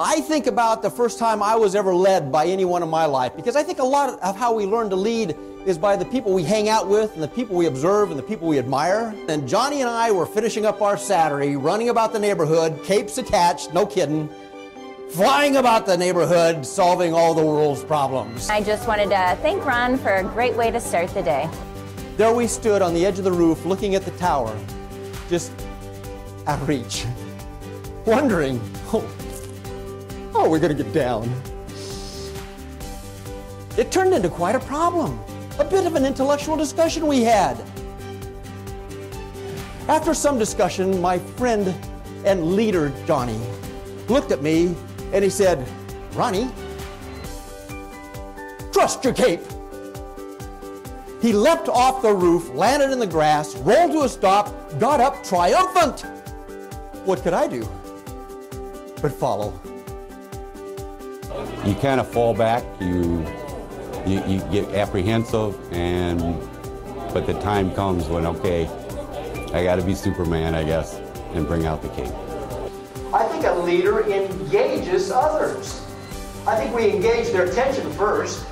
I think about the first time I was ever led by anyone in my life, because I think a lot of how we learn to lead is by the people we hang out with and the people we observe and the people we admire. And Johnny and I were finishing up our Saturday, running about the neighborhood, capes attached, no kidding, flying about the neighborhood, solving all the world's problems. I just wanted to thank Ron for a great way to start the day. There we stood on the edge of the roof looking at the tower, just out of reach, wondering, oh, we're going to get down. It turned into quite a problem, a bit of an intellectual discussion we had. After some discussion, my friend and leader, Johnny, looked at me and he said, "Ronnie, trust your cape." He leapt off the roof, landed in the grass, rolled to a stop, got up triumphant. What could I do but follow? You kind of fall back, you get apprehensive, but the time comes when, okay, I got to be Superman, I guess, and bring out the cape. I think a leader engages others. I think we engage their attention first,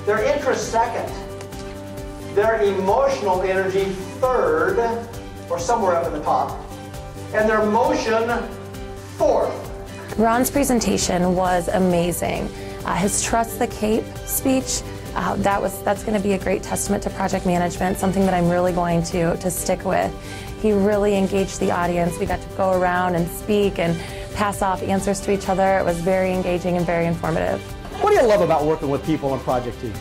their interest second, their emotional energy third, or somewhere up in the top, and their motion fourth. Ron's presentation was amazing. His Trust the Cape speech, that's going to be a great testament to project management, something that I'm really going to stick with. He really engaged the audience. We got to go around and speak and pass off answers to each other. It was very engaging and very informative. What do you love about working with people on project teams?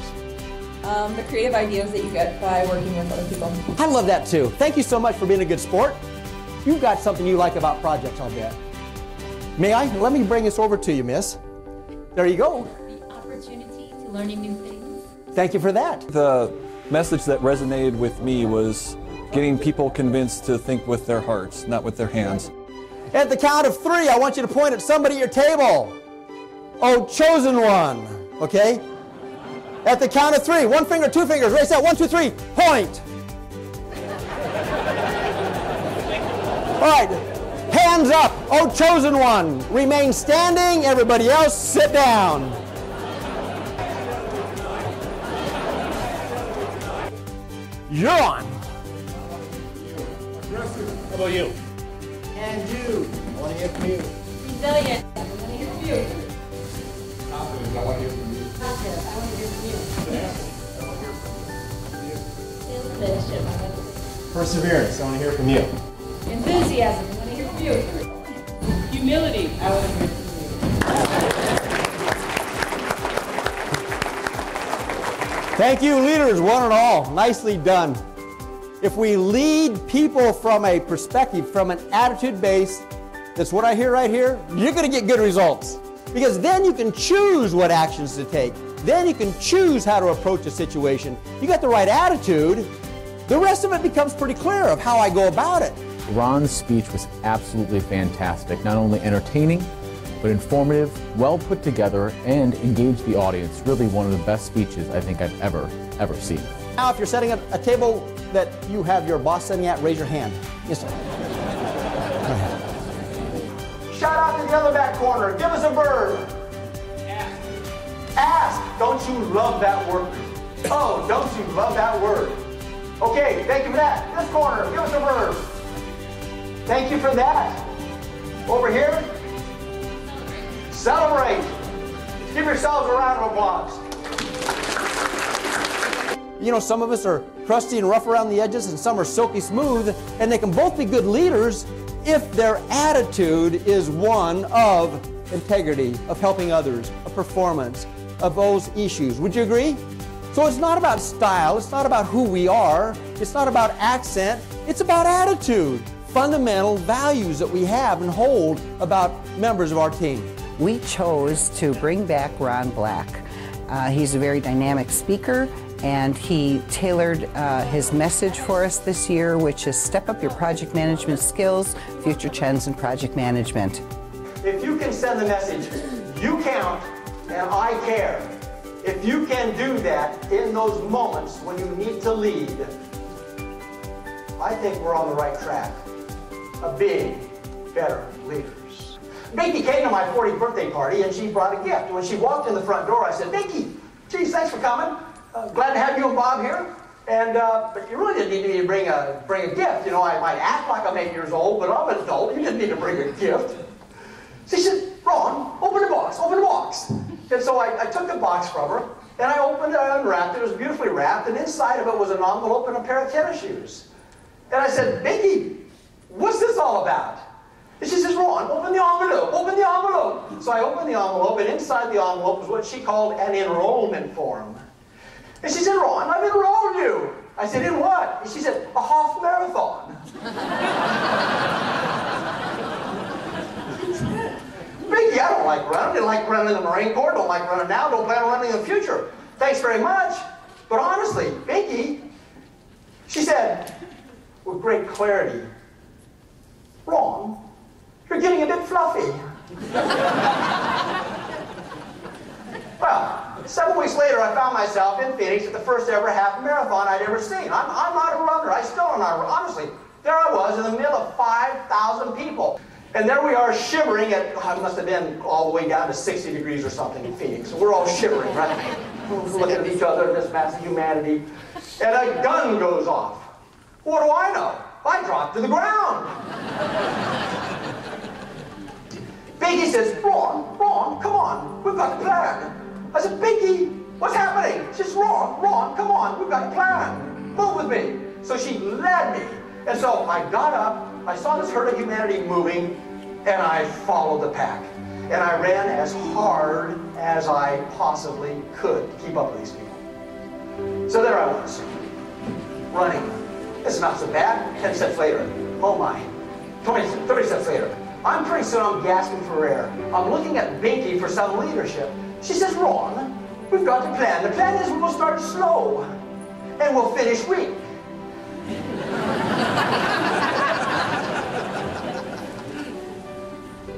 The creative ideas that you get by working with other people. I love that too. Thank you so much for being a good sport. You've got something you like about projects, I'll bet. May I? Let me bring this over to you, miss. There you go. The opportunity to learning new things. Thank you for that. The message that resonated with me was getting people convinced to think with their hearts, not with their hands. At the count of 3, I want you to point at somebody at your table. Oh, chosen one, okay? At the count of 3, 1 finger, 2 fingers, raise out, 1, 2, 3, point. All right, hands up, oh, chosen one. Remain standing, everybody else sit down. You're on. How about you? And you. I want to hear from you. Resilient. I want to hear from you. Confidence. I want to hear from you. Positive. I want to hear from you. I want to hear from you. Salesmanship. I want to hear from you. Perseverance. I want to hear from you. Enthusiasm. I want to hear from you. Humility. I want to hear from you. Thank you, leaders, one and all. Nicely done. If we lead people from a perspective, from an attitude base, that's what I hear right here, you're going to get good results. Because then you can choose what actions to take. Then you can choose how to approach a situation. You got the right attitude, the rest of it becomes pretty clear of how I go about it. Ron's speech was absolutely fantastic, not only entertaining, but informative, well put together, and engaged the audience. Really one of the best speeches I think I've ever seen. Now, if you're setting up a table that you have your boss sitting at, raise your hand. Yes, sir. Shout out to the other back corner. Give us a verb. Ask. Ask. Don't you love that word? Oh, don't you love that word? Okay, thank you for that. This corner, give us a verb. Thank you for that. Over here. Celebrate. Give yourselves a round of applause. You know, some of us are crusty and rough around the edges, and some are silky smooth, and they can both be good leaders if their attitude is one of integrity, of helping others, of performance, of those issues. Would you agree? So it's not about style, it's not about who we are, it's not about accent, it's about attitude, fundamental values that we have and hold about members of our team. We chose to bring back Ron Black. He's a very dynamic speaker, and he tailored his message for us this year, which is step up your project management skills, future trends in project management. If you can send the message, you count and I care. If you can do that in those moments when you need to lead, I think we're on the right track of being better leaders. Binky came to my 40th birthday party, and she brought a gift. When she walked in the front door, I said, Binky, geez, thanks for coming. Glad to have you and Bob here. And, but you really didn't need me to bring a gift. You know, I might act like I'm 8 years old, but I'm an adult. You didn't need to bring a gift. She said, Ron, open the box, open the box. And so I took the box from her, and I opened it, I unwrapped it. It was beautifully wrapped, and inside of it was an envelope and a pair of tennis shoes. And I said, Binky, what's this all about? And she says, Ron, open the envelope, open the envelope. So I opened the envelope, and inside the envelope was what she called an enrollment form. And she said, Ron, I've enrolled you. I said, in what? And she said, a half marathon. Binky, I don't like running. I didn't like running in the Marine Corps. Don't like running now. Don't plan on running in the future. Thanks very much. But honestly, Binky, she said, with great clarity, Ron, you're getting a bit fluffy. Well, 7 weeks later, I found myself in Phoenix at the first ever half marathon I'd ever seen. I'm not a runner. I still am not a runner. Honestly, there I was in the middle of 5,000 people. And there we are shivering at, it must have been all the way down to 60 degrees or something in Phoenix. So we're all shivering, right? Looking at each other in this mass of humanity. And a gun goes off. What do I know? I dropped to the ground. Binky says, Ron, come on. We've got a plan. I said, Binky, what's happening? She says, Ron, come on. We've got a plan. Move with me. So she led me. And so I got up. I saw this herd of humanity moving, and I followed the pack. And I ran as hard as I possibly could to keep up with these people. So there I was, running. It's not so bad. 10 steps later, oh my. 30 steps later, pretty soon I'm gasping for air. I'm looking at Binky for some leadership. She says, Ron, we've got the plan. The plan is we'll start slow, and we'll finish weak.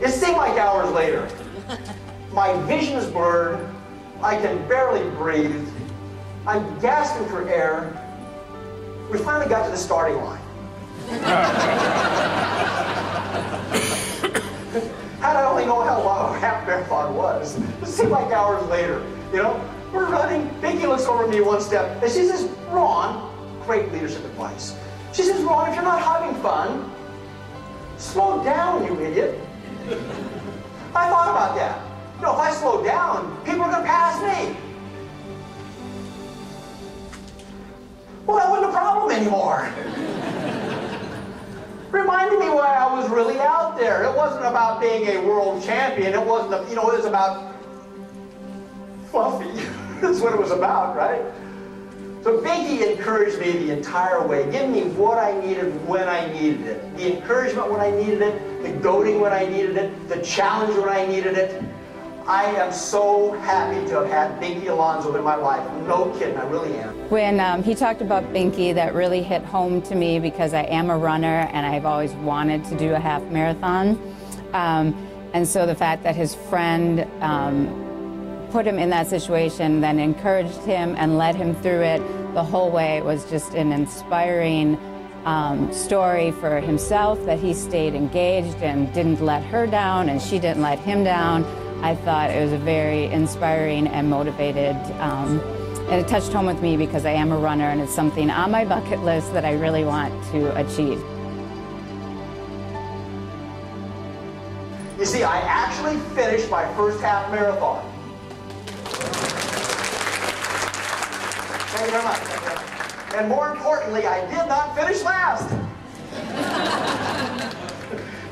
It seemed like hours later. My vision is blurred. I can barely breathe. I'm gasping for air. We finally got to the starting line. Had I only known how long a half marathon was. It seemed like hours later. You know, we're running. Binky looks over at me one step, and she says, Ron, great leadership advice. She says, Ron, if you're not having fun, slow down, you idiot. I thought about that. You know, if I slow down, people are going to pass me. Well, that wasn't a problem anymore. Reminded me why I was really out there. It wasn't about being a world champion. It wasn't, you know, it was about fluffy. That's what it was about, right? So Binky encouraged me the entire way, giving me what I needed when I needed it. The encouragement when I needed it, the goading when I needed it, the challenge when I needed it. I am so happy to have had Binky Alonso in my life. No kidding, I really am. When he talked about Binky, that really hit home to me because I am a runner and I've always wanted to do a half marathon. And so the fact that his friend put him in that situation, then encouraged him and led him through it the whole way was just an inspiring story for himself, that he stayed engaged and didn't let her down and she didn't let him down. I thought it was a very inspiring and motivated, and it touched home with me because I am a runner and it's something on my bucket list that I really want to achieve. You see, I actually finished my first half marathon. Thank you very much. And more importantly, I did not finish last.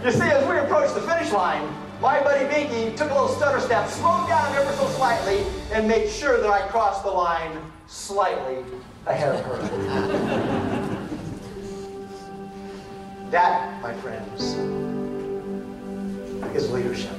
You see, as we approached the finish line, my buddy Binky took a little stutter step, slowed down ever so slightly, and made sure that I crossed the line slightly ahead of her. That, my friends, is leadership.